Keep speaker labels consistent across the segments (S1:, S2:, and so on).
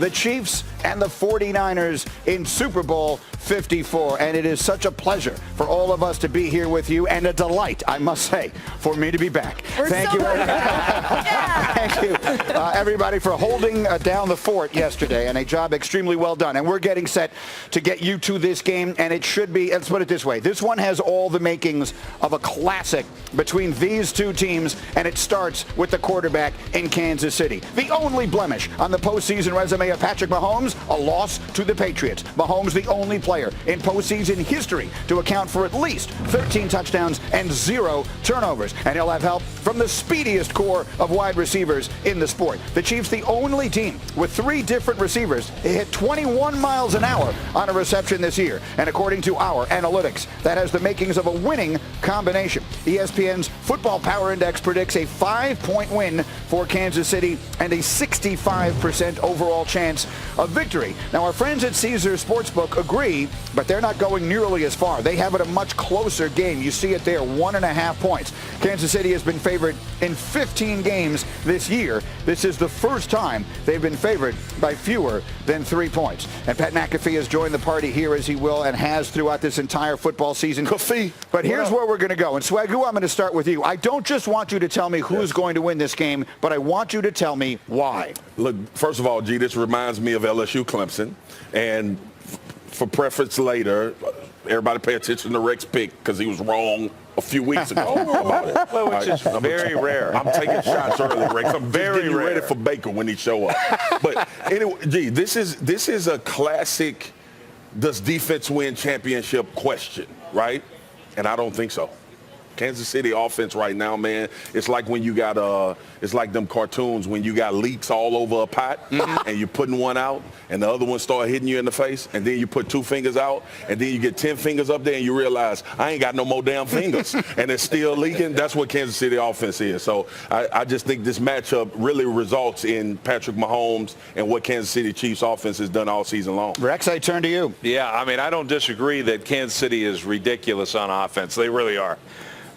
S1: the Chiefs and the 49ers in Super Bowl 54. And it is such a pleasure for all of us to be here with you, and a delight, I must say, for me to be back. Thank you. Thank you, everybody, for holding down the fort yesterday, and a job extremely well done. And we're getting set to get you to this game, and it should be, let's put it this way, this one has all the makings of a classic between these two teams, and it starts with the quarterback in Kansas City. The only blemish on the postseason resume of Patrick Mahomes, a loss to the Patriots. Mahomes, the only player in postseason history to account for at least 13 touchdowns and 0 turnovers. And he'll have help from the speediest core of wide receivers in the sport. The Chiefs, the only team with 3 different receivers, they hit 21 miles an hour on a reception this year. And according to our analytics, that has the makings of a winning combination. ESPN's Football Power Index predicts a 5-point win for Kansas City and a 65% overall chance of victory. Now, our friends at Caesars Sportsbook agree, but they're not going nearly as far. They have it a much closer game. You see it there, 1.5 points. Kansas City has been favored in 15 games this year. This is the first time they've been favored by fewer than 3 points. And Pat McAfee has joined the party here, as he will and has throughout this entire football season. Coffee. But here's where we're going to go. And Swagoo, I'm going to start with you. I don't just want you to tell me who's going to win this game, but I want you to tell me why.
S2: Look, first of all, G, this reminds me of LSU Clemson. And for preference later, everybody pay attention to Rex pick because he was wrong a few weeks ago about it.
S3: Well, which is very rare.
S2: I'm taking shots early, Rex. I'm very ready for Baker when he show up. But anyway, G, this is a classic does defense win championship question, right? And I don't think so. Kansas City offense right now, man, it's like when you got it's like them cartoons when you got leaks all over a pot and you're putting one out and the other one start hitting you in the face, and then you put 2 fingers out and then you get 10 fingers up there and you realize I ain't got no more damn fingers and it's still leaking. That's what Kansas City offense is. So I just think this matchup really results in Patrick Mahomes and what Kansas City Chiefs offense has done all season long.
S1: Rex, I turn to you.
S3: Yeah, I mean, I don't disagree that Kansas City is ridiculous on offense. They really are.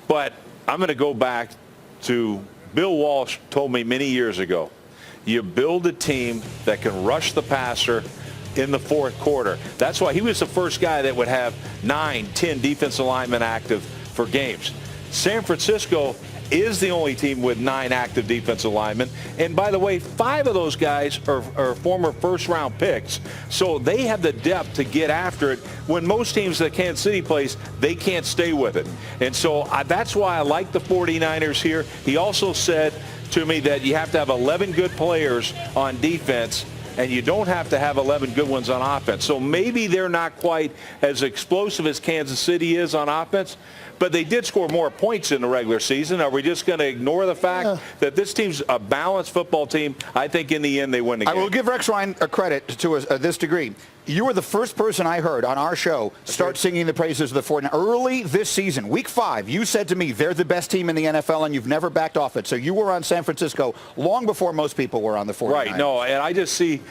S3: But I'm going to go back to Bill Walsh told me many years ago, you build a team that can rush the passer in the fourth quarter. That's why he was the first guy that would have 9, 10 defensive linemen active for games. San Francisco is the only team with 9 active defensive linemen. And by the way, 5 of those guys are former first-round picks. So they have the depth to get after it. When most teams that Kansas City plays, they can't stay with it. And so that's why I like the 49ers here. He also said to me that you have to have 11 good players on defense, and you don't have to have 11 good ones on offense. So maybe they're not quite as explosive as Kansas City is on offense, but they did score more points in the regular season. Are we just going to ignore the fact that this team's a balanced football team? I think in the end they win the game.
S1: I will give Rex Ryan a credit to this degree. You were the first person I heard on our show start singing the praises of the 49ers. Early this season, week 5, you said to me, they're the best team in the NFL, and you've never backed off it. So you were on San Francisco long before most people were on the 49ers.
S3: Right, no, and I just see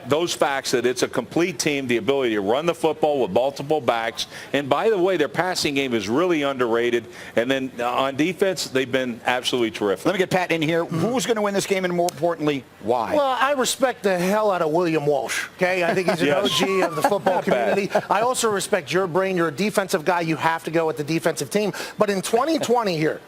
S3: those facts that it's a complete team, the ability to run the football with multiple backs. And by the way, their passing game is really underrated. And then on defense, they've been absolutely terrific.
S1: Let me get Pat in here. Who's going to win this game, and more importantly, why?
S4: Well, I respect the hell out of William Walsh, okay? I think he's an OG of the football community. I also respect your brain. You're a defensive guy. You have to go with the defensive team. But in 2020 here,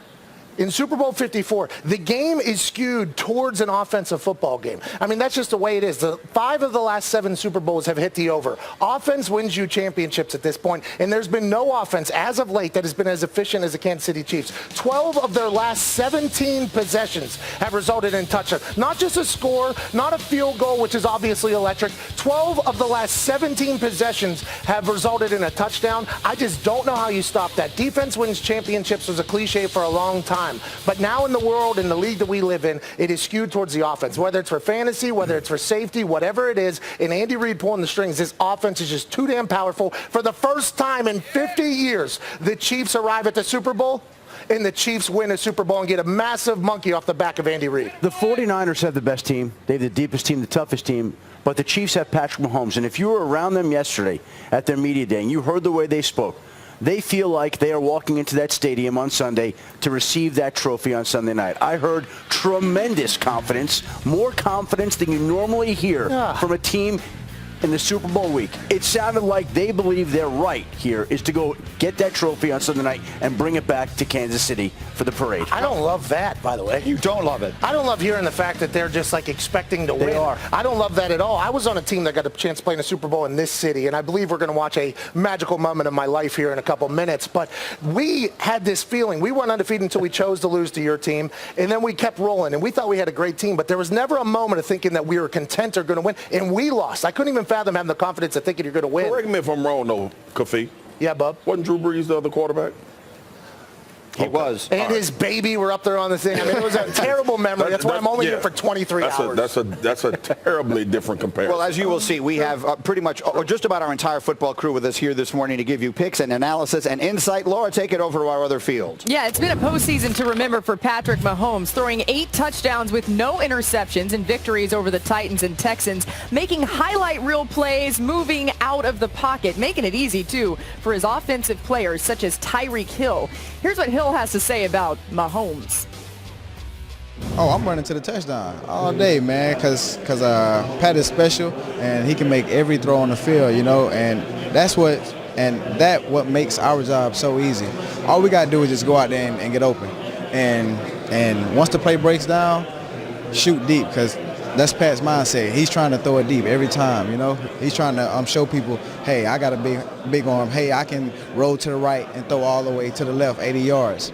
S4: in Super Bowl 54, the game is skewed towards an offensive football game. I mean, that's just the way it is. 5 of the last 7 Super Bowls have hit the over. Offense wins you championships at this point, and there's been no offense as of late that has been as efficient as the Kansas City Chiefs. 12 of their last 17 possessions have resulted in touchdowns. Not just a score, not a field goal, which is obviously electric. 12 of the last 17 possessions have resulted in a touchdown. I just don't know how you stop that. Defense wins championships was a cliche for a long time. But now in the world, in the league that we live in, it is skewed towards the offense. Whether it's for fantasy, whether it's for safety, whatever it is, and Andy Reid pulling the strings, this offense is just too damn powerful. For the first time in 50 years, the Chiefs arrive at the Super Bowl, and the Chiefs win a Super Bowl and get a massive monkey off the back of Andy Reid.
S5: The 49ers have the best team. They have the deepest team, the toughest team. But the Chiefs have Patrick Mahomes. And if you were around them yesterday at their media day and you heard the way they spoke, they feel like they are walking into that stadium on Sunday to receive that trophy on Sunday night. I heard tremendous confidence, more confidence than you normally hear from a team in the Super Bowl week. It sounded like they believe their right here is to go get that trophy on Sunday night and bring it back to Kansas City for the parade.
S4: I don't love that, by the way.
S1: You don't love it.
S4: I don't love hearing the fact that they're just like expecting to win.
S5: They are.
S4: I don't love that at all. I was on a team that got a chance to play in a Super Bowl in this city, and I believe we're going to watch a magical moment of my life here in a couple minutes. But we had this feeling. We went undefeated until we chose to lose to your team, and then we kept rolling, and we thought we had a great team, but there was never a moment of thinking that we were content or going to win, and we lost. I couldn't even fathom having the confidence of thinking you're going to win.
S2: Correct me if I'm wrong, though, Kafi.
S4: Yeah, Bub.
S2: Wasn't Drew Brees the other quarterback?
S1: He was.
S4: And his baby were up there on the thing. I mean, it was a terrible memory. That's why I'm only here for 23 hours.
S2: That's a terribly different comparison.
S1: Well, as you will see, we have pretty much or just about our entire football crew with us here this morning to give you picks and analysis and insight. Laura, take it over to our other field.
S6: Yeah, it's been a postseason to remember for Patrick Mahomes, throwing 8 touchdowns with no interceptions in victories over the Titans and Texans, making highlight reel plays, moving out of the pocket, making it easy, too, for his offensive players such as Tyreek Hill. Here's what Hill has to say about Mahomes.
S7: Oh, I'm running to the touchdown all day, man, because Pat is special, and he can make every throw on the field, you know, and that's what makes our job so easy. All we got to do is just go out there and get open. And once the play breaks down, shoot deep, because that's Pat's mindset. He's trying to throw it deep every time, you know. He's trying to show people, hey, I got a big arm. Hey, I can roll to the right and throw all the way to the left 80 yards.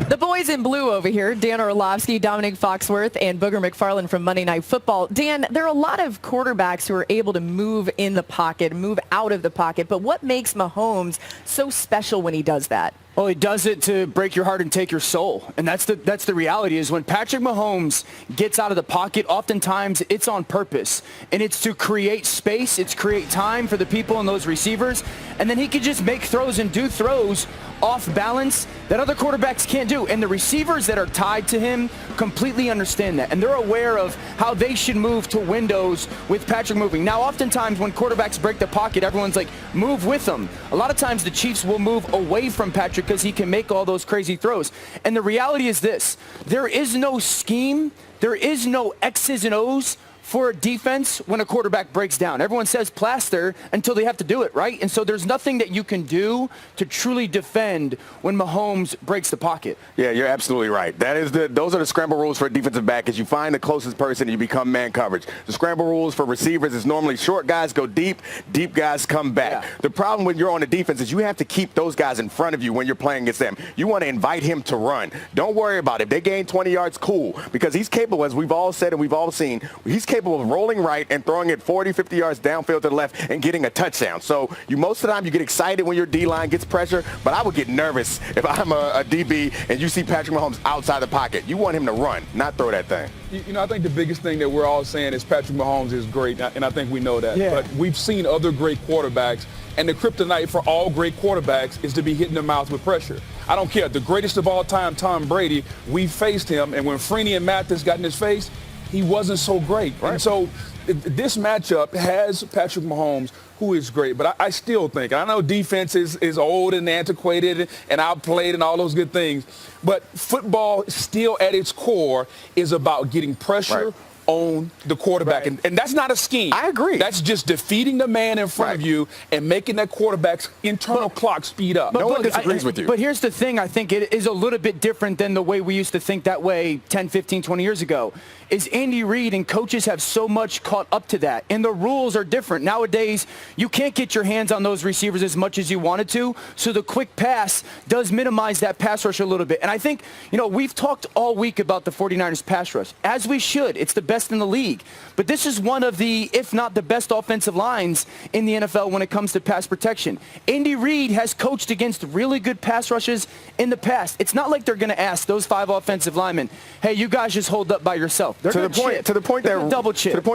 S6: The boys in blue over here, Dan Orlovsky, Dominic Foxworth, and Booger McFarland from Monday Night Football. Dan, there are a lot of quarterbacks who are able to move in the pocket, move out of the pocket, but what makes Mahomes so special when he does that?
S8: Well, he does it to break your heart and take your soul. And that's the reality is when Patrick Mahomes gets out of the pocket, oftentimes it's on purpose. And it's to create space. It's create time for the people and those receivers. And then he can just make throws and do throws off balance that other quarterbacks can't do. And the receivers that are tied to him completely understand that. And they're aware of how they should move to windows with Patrick moving. Now, oftentimes when quarterbacks break the pocket, everyone's like, move with them. A lot of times the Chiefs will move away from Patrick because he can make all those crazy throws. And the reality is this, there is no scheme, there is no X's and O's for a defense when a quarterback breaks down. Everyone says plaster until they have to do it, right? And so there's nothing that you can do to truly defend when Mahomes breaks the pocket.
S9: Yeah, you're absolutely right. Those are the scramble rules for a defensive back is you find the closest person and you become man coverage. The scramble rules for receivers is normally short guys go deep, deep guys come back.
S8: Yeah.
S9: The problem when you're on the defense is you have to keep those guys in front of you when you're playing against them. You want to invite him to run. Don't worry about it. If they gain 20 yards, cool, because he's capable, as we've all said and we've all seen, he's capable of rolling right and throwing it 40, 50 yards downfield to the left and getting a touchdown. So most of the time you get excited when your D-line gets pressure, but I would get nervous if I'm a DB and you see Patrick Mahomes outside the pocket. You want him to run, not throw that thing.
S10: You know, I think the biggest thing that we're all saying is Patrick Mahomes is great, and I think we know that.
S8: Yeah.
S10: But we've seen other great quarterbacks, and the kryptonite for all great quarterbacks is to be hitting the mouth with pressure. I don't care. The greatest of all time, Tom Brady, we faced him, and when Freeney and Mathis got in his face, he wasn't so great. Right. And so this matchup has Patrick Mahomes, who is great. But I still think, and I know defense is old and antiquated and outplayed and all those good things, but football still at its core is about getting pressure on the quarterback.
S8: Right.
S10: And that's not a scheme.
S9: I agree.
S10: That's just defeating the man in front of you and making that quarterback's internal clock speed up.
S9: No one disagrees with you.
S8: But here's the thing, I think it is a little bit different than the way we used to think that way 10, 15, 20 years ago. Is Andy Reid and coaches have so much caught up to that. And the rules are different. Nowadays, you can't get your hands on those receivers as much as you wanted to. So the quick pass does minimize that pass rush a little bit. And I think, you know, we've talked all week about the 49ers pass rush, as we should. It's the best in the league. But this is one of the, if not the best offensive lines in the NFL when it comes to pass protection. Andy Reid has coached against really good pass rushes in the past. It's not like they're going to ask those 5 offensive linemen, hey, you guys just hold up by yourself.
S9: To the point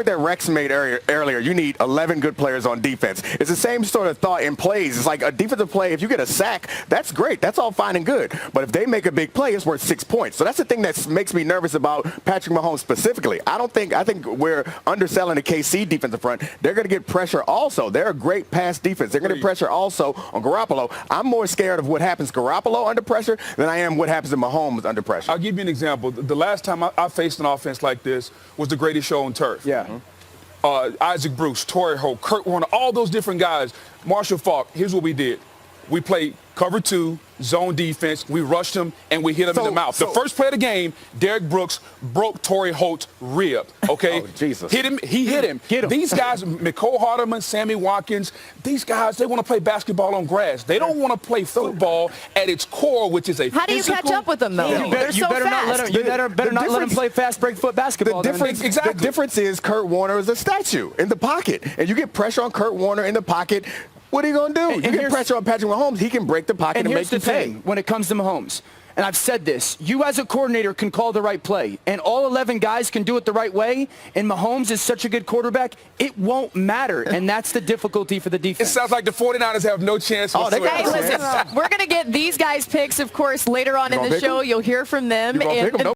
S9: that Rex made earlier, you need 11 good players on defense. It's the same sort of thought in plays. It's like a defensive play, if you get a sack, that's great. That's all fine and good. But if they make a big play, it's worth 6 points. So that's the thing that makes me nervous about Patrick Mahomes specifically. I don't think we're underselling the KC defensive front. They're going to get pressure also. They're a great pass defense. They're going to get pressure also on Garoppolo. I'm more scared of what happens to Garoppolo under pressure than I am what happens to Mahomes under pressure.
S10: I'll give you an example. The last time I faced an offense like this was the greatest show on turf.
S9: Yeah.
S10: Isaac Bruce, Torrey Holt, Kurt Warner, all those different guys. Marshall Faulk, here's what we did. We played cover 2, zone defense. We rushed him, and we hit him in the mouth. The first play of the game, Derek Brooks broke Torrey Holt's rib, okay?
S9: Oh, Jesus.
S10: Hit him. He hit him. These guys, Mecole Hardman, Sammy Watkins, these guys, they want to play basketball on grass. They don't want to play football at its core, which is a
S6: How do you catch up with them, though?
S8: You
S6: They're so
S8: better
S6: fast.
S8: not let him play fast break foot basketball.
S9: The difference is Kurt Warner is a statue in the pocket, and you get pressure on Kurt Warner in the pocket. What are you going to do? You get pressure on Patrick Mahomes, he can break the pocket and make you pay.
S8: When it comes to Mahomes, and I've said this, you as a coordinator can call the right play, and all 11 guys can do it the right way, and Mahomes is such a good quarterback, it won't matter, and that's the difficulty for the defense.
S10: It sounds like the 49ers have no chance whatsoever.
S6: Hey, listen, we're going to get these guys' picks, of course, later on in the show. You'll hear from them.